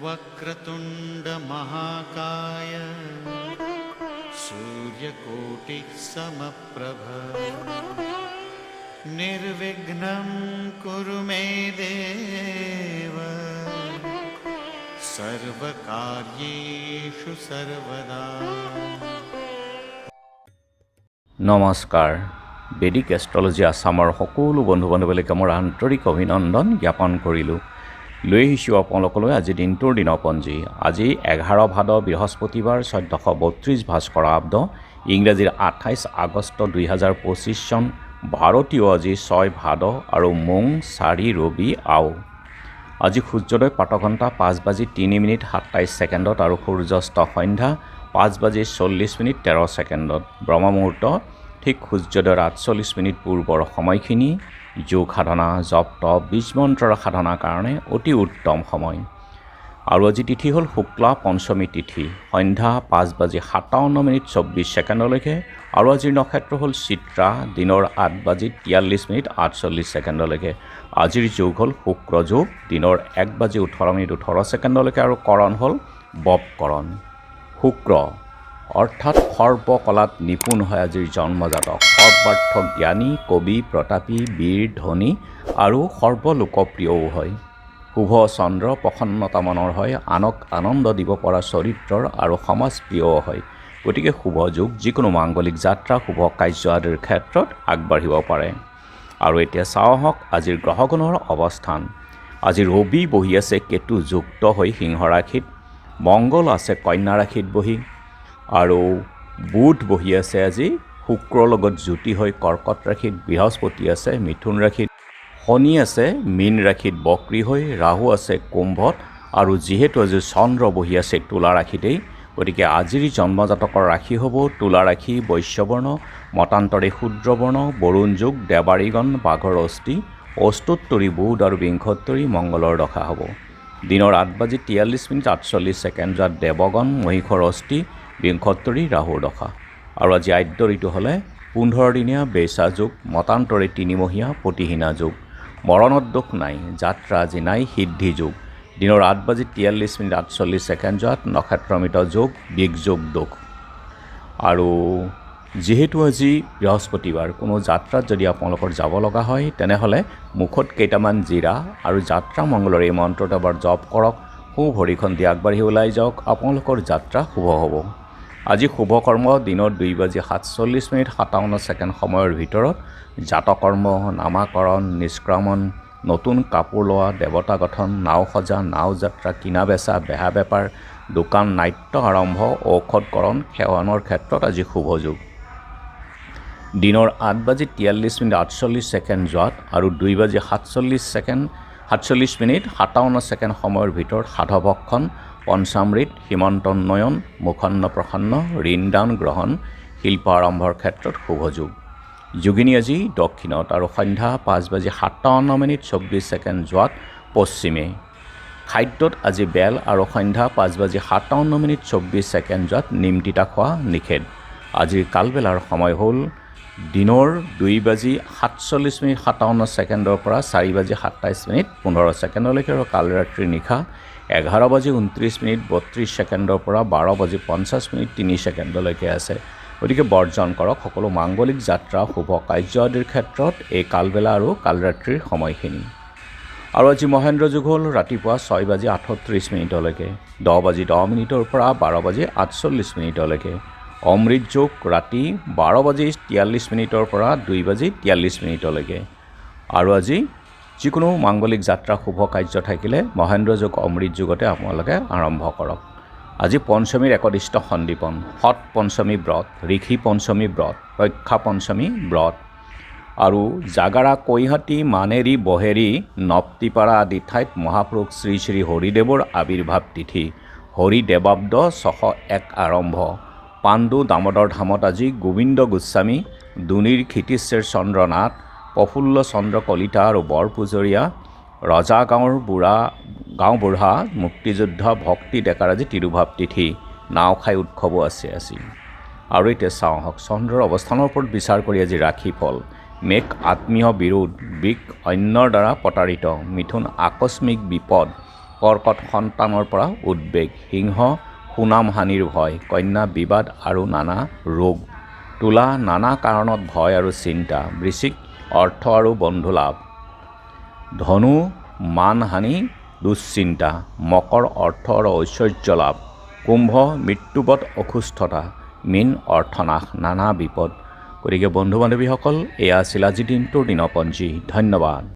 वक्रतुंड महाकाय सूर्यकोटि समप्रभ निर्विघ्नं कुरु मे देव सर्वकार्येषु सर्वदा। নমস্কাৰ। বেদিক এষ্ট্ৰলজি আছামৰ সকলো বন্ধু বান্ধৱীলৈকে মোৰ আন্তৰিক অভিনন্দন জ্ঞাপন কৰিলোঁ। লৈ আহিছোঁ আপোনালোকলৈ আজি দিনটোৰ দিনপঞ্জী। আজি 11 ভাদ বৃহস্পতিবাৰ 1432 ভাস্কৰাব্দ, ইংৰাজীৰ 28 আগষ্ট 2025 চন, ভাৰতীয় আজি 6 ভাদ আৰু মোং 4 ৰবি আও। আজি সূৰ্যোদয় প্ৰাতঃঘণ্টা 5:03:27 আৰু সূৰ্যাস্ত সন্ধ্যা 5:40:13। ব্ৰহ্মমুহূৰ্ত ঠিক সূৰ্যোদয়ৰ 48 পূৰ্বৰ সময়খিনি যোগ সাধনা, জপ তপ, বীজ মন্ত্ৰৰ সাধনাৰ কাৰণে অতি উত্তম সময়। আৰু আজি তিথি হ'ল শুক্লা পঞ্চমী তিথি, সন্ধ্যা 5:57:24 আৰু আজিৰ নক্ষত্ৰ হ'ল চিত্ৰা, দিনৰ 8:43:48 আজিৰ যোগ হ'ল শুক্ৰ যোগ, দিনৰ 1:18:18 আৰু কৰণ হ'ল বপকৰণ। শুক্ৰ অৰ্থাৎ সৰ্বকলাত নিপুণ হয় আজিৰ জন্মজাতক, সৰ্বাৰ্থ জ্ঞানী, কবি, প্ৰতাপী, বীৰ, ধনী আৰু সৰ্বলোকপ্ৰিয়ও হয়। শুভ চন্দ্ৰ প্ৰসন্নতা মনৰ হয়, আনক আনন্দ দিব পৰা চৰিত্ৰৰ আৰু সমাজপ্ৰিয়ও হয়। গতিকে শুভ যোগ যিকোনো মাংগলিক যাত্ৰা, শুভ কাৰ্য আদিৰ ক্ষেত্ৰত আগবাঢ়িব পাৰে। আৰু এতিয়া চাওঁ আহক আজিৰ গ্ৰহগণৰ অৱস্থান। আজি ৰবি বহি আছে কেতু যুক্ত হৈ সিংহ ৰাশিত, মংগল আছে কন্যা ৰাশিত বহি, আৰু বুধ বহি আছে আজি শুক্ৰৰ লগত যুতি হৈ কৰ্কট ৰাশিত, বৃহস্পতি আছে মিথুন ৰাশিত, শনি আছে মীন ৰাশিত বক্ৰী হৈ, ৰাহু আছে কুম্ভত, আৰু যিহেতু আজি চন্দ্ৰ বহি আছে তুলা ৰাশিতেই, গতিকে আজিৰ জন্মজাতকৰ ৰাশি হ'ব তুলা ৰাশি, বৈশ্যবৰ্ণ, মতান্তৰে শূদ্ৰবৰ্ণ, বৰুণ যোগ, দেৱাৰীগণ, বাঘৰ অস্থি, অষ্টোত্তৰী বুধ আৰু বিংশোত্তৰী মংগলৰ দশা হ'ব। দিনৰ 8:43:48 দেৱগণ, মহিষৰ অস্থি, বিংশোত্তৰী ৰাহুৰ দশা। আৰু আজি আদ্য ঋতু হ'লে 15 দিনীয়া বেচা যোগ, মতান্তৰে 3 মহীয়া প্ৰতিহীনা যোগ। মৰণত দোষ নাই, যাত্ৰা আজি নাই, সিদ্ধি যোগ। দিনৰ 8:43:48 নক্ষত্ৰমিত যোগ, বিগযোগ দোষ। আৰু যিহেতু আজি বৃহস্পতিবাৰ, কোনো যাত্ৰাত যদি আপোনালোকৰ যাব লগা হয় তেনেহ'লে মুখত কেইটামান জিৰা আৰু যাত্ৰা মংগলৰ এই মন্ত্ৰটো এবাৰ জপ কৰক, সোঁ ভৰিখন দি আগবাঢ়ি ওলাই যাওক, আপোনালোকৰ যাত্ৰা শুভ হ'ব। আজি শুভকৰ্ম দিনৰ 2:47:57 সময়ৰ ভিতৰত জাতকৰ্ম, নামাকৰণ, নিষ্ক্ৰমণ, নতুন কাপোৰ লোৱা, দেৱতা গঠন, নাও সজা, নাও যাত্ৰা, কিনা বেচা, বেহা বেপাৰ, দোকান, নাট্য আৰম্ভ, ঔষধকৰণ, সেৱনৰ ক্ষেত্ৰত আজি শুভ যোগ। দিনৰ 8:43:48 আৰু 2:47:57 সময়ৰ ভিতৰত সাধভক্ষণ, পঞ্চামৃত, সীমন্তোন্নয়ন, মুখন্ন প্ৰসন্ন, ঋণদান গ্ৰহণ, শিল্প আৰম্ভৰ ক্ষেত্ৰত শুভ যোগ। যোগিনী আজি দক্ষিণত আৰু সন্ধ্যা 5:57:24 পশ্চিমে। খাদ্যত আজি বেল আৰু সন্ধ্যা 5:57:24 নিমতিতা খোৱা নিষেধ। আজিৰ কালবেলাৰ সময় হ'ল দিনৰ 2:47:57 পৰা 4:27:15 আৰু কালৰাত্ৰি নিশা 11:29:32 পৰা 12:50:03 আছে। গতিকে বৰ্জন কৰক সকলো মাংগলিক যাত্ৰা, শুভ কাৰ্য আদিৰ ক্ষেত্ৰত এই কালবেলা আৰু কালৰাত্ৰিৰ সময়খিনি। আৰু আজি মহেন্দ্ৰ যোগ হ'ল ৰাতিপুৱা 6:38 10:10 পৰা 12:48 অমৃত যোগ ৰাতি 12:43 পৰা 2:43 আৰু আজি যিকোনো মাংগলিক যাত্ৰা, শুভ কাৰ্য থাকিলে মহেন্দ্ৰ যোগ অমৃত যোগতে আপোনালোকে আৰম্ভ কৰক। আজি পঞ্চমীৰ একদিষ্ট সন্দীপন, সৎ পঞ্চমী ব্ৰত, ঋষি পঞ্চমী ব্ৰত, ৰক্ষা পঞ্চমী ব্ৰত। আৰু জাগাৰা, কৈহাটী, মানেৰী, বহেৰী, নপ্তিপাৰা আদি ঠাইত মহাপুৰুষ শ্ৰী শ্ৰী হৰিদেৱৰ আৱিৰ্ভাৱ তিথি, হৰিদেৱাব্দ 601 আৰম্ভ। পাণ্ডু দামোদৰ ধামত আজি গোবিন্দ গোস্বামী, দুনিৰ ক্ষিতিশ্বেৰ চন্দ্ৰ নাথ, প্ৰফুল্ল চন্দ্ৰ কলিতা আৰু বৰ পুজৰীয়া, ৰজা গাঁও বুঢ়া মুক্তিযোদ্ধা ভক্তি ডেকাৰ আজি তিৰুভাৱ তিথি, নাও খাই উৎসৱো আছে আজি। আৰু এতিয়া চাওঁ আহক চন্দ্ৰৰ অৱস্থানৰ ওপৰত বিচাৰ কৰি আজি ৰাশিফল। মেঘ আত্মীয় বিৰোধ, বৃষ অন্যৰ দ্বাৰা প্ৰতাৰিত, মিথুন আকস্মিক বিপদ, কৰ্কট সন্তানৰ পৰা উদ্বেগ, সিংহ সুনাম হানিৰ ভয়, কন্যা বিবাদ আৰু নানা ৰোগ, তুলা নানা কাৰণত ভয় আৰু চিন্তা, বৃশ্চিক অৰ্থ আৰু বন্ধু লাভ, ধনু মানহানি দুশ্চিন্তা, মকৰ অৰ্থ আৰু ঐশ্বৰ্য লাভ, কুম্ভ মৃত্যুবৎ অসুস্থতা, মীন অৰ্থনাশ নানা বিপদ। গতিকে বন্ধু বান্ধৱীসকল, এয়া আছিল আজিৰ দিনটোৰ দিনপঞ্জী। ধন্যবাদ।